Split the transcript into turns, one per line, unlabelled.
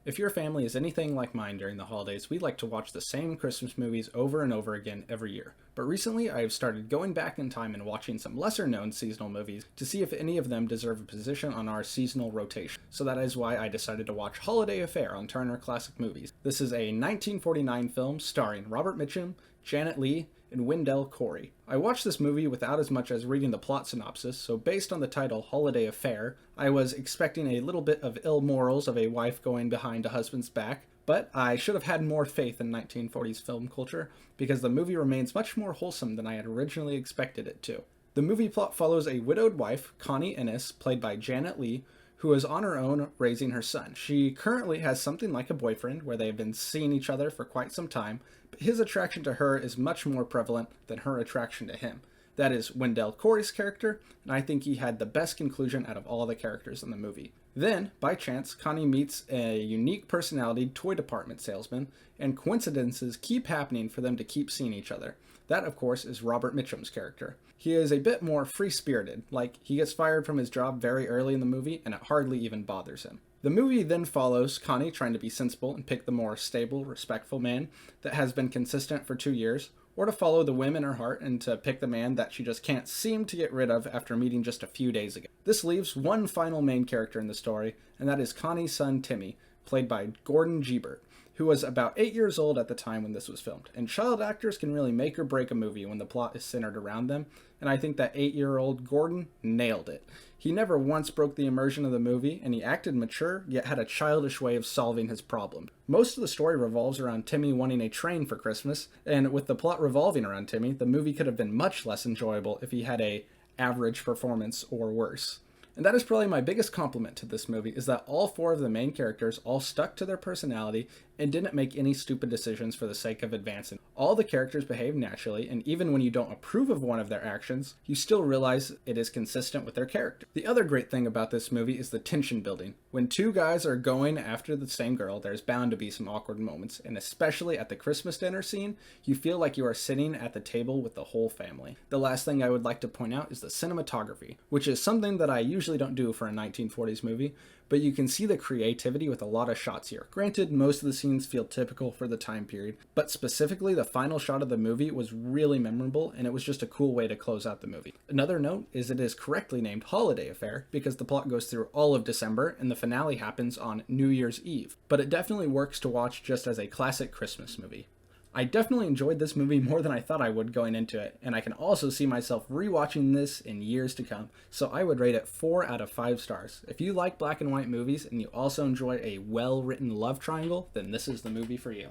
If your family is anything like mine during the holidays, we like to watch the same Christmas movies over and over again every year. But recently, I have started going back in time and watching some lesser known seasonal movies to see if any of them deserve a position on our seasonal rotation. So that is why I decided to watch Holiday Affair on Turner Classic Movies. This is a 1949 film starring Robert Mitchum, Janet Leigh, and Wendell Corey. I watched this movie without as much as reading the plot synopsis, so based on the title Holiday Affair, I was expecting a little bit of ill morals of a wife going behind a husband's back, but I should have had more faith in 1940s film culture because the movie remains much more wholesome than I had originally expected it to. The movie plot follows a widowed wife, Connie Ennis, played by Janet Leigh, who is on her own raising her son. She currently has something like a boyfriend where they have been seeing each other for quite some time, but his attraction to her is much more prevalent than her attraction to him. That is Wendell Corey's character, and I think he had the best conclusion out of all the characters in the movie. Then, by chance, Connie meets a unique personality toy department salesman, and coincidences keep happening for them to keep seeing each other. That, of course, is Robert Mitchum's character. He is a bit more free-spirited, like he gets fired from his job very early in the movie, and it hardly even bothers him. The movie then follows Connie trying to be sensible and pick the more stable, respectful man that has been consistent for 2 years, or to follow the whim in her heart and to pick the man that she just can't seem to get rid of after meeting just a few days ago. This leaves one final main character in the story, and that is Connie's son Timmy, played by Gordon Gebert, who was about 8 years old at the time when this was filmed. And child actors can really make or break a movie when the plot is centered around them, and I think that 8-year-old Gordon nailed it. He never once broke the immersion of the movie, and he acted mature, yet had a childish way of solving his problem. Most of the story revolves around Timmy wanting a train for Christmas, and with the plot revolving around Timmy, the movie could have been much less enjoyable if he had a average performance or worse. And that is probably my biggest compliment to this movie, is that all four of the main characters all stuck to their personality and didn't make any stupid decisions for the sake of advancing. All the characters behave naturally, and even when you don't approve of one of their actions, you still realize it is consistent with their character. The other great thing about this movie is the tension building. When two guys are going after the same girl, there's bound to be some awkward moments, and especially at the Christmas dinner scene, you feel like you are sitting at the table with the whole family. The last thing I would like to point out is the cinematography, which is something that I usually don't do for a 1940s movie, but you can see the creativity with a lot of shots here. Granted, most of the scenes feel typical for the time period, but specifically the final shot of the movie was really memorable, and it was just a cool way to close out the movie. Another note is it is correctly named Holiday Affair because the plot goes through all of December and the finale happens on New Year's Eve, but it definitely works to watch just as a classic Christmas movie. I definitely enjoyed this movie more than I thought I would going into it, and I can also see myself rewatching this in years to come, so I would rate it 4 out of 5 stars. If you like black and white movies and you also enjoy a well-written love triangle, then this is the movie for you.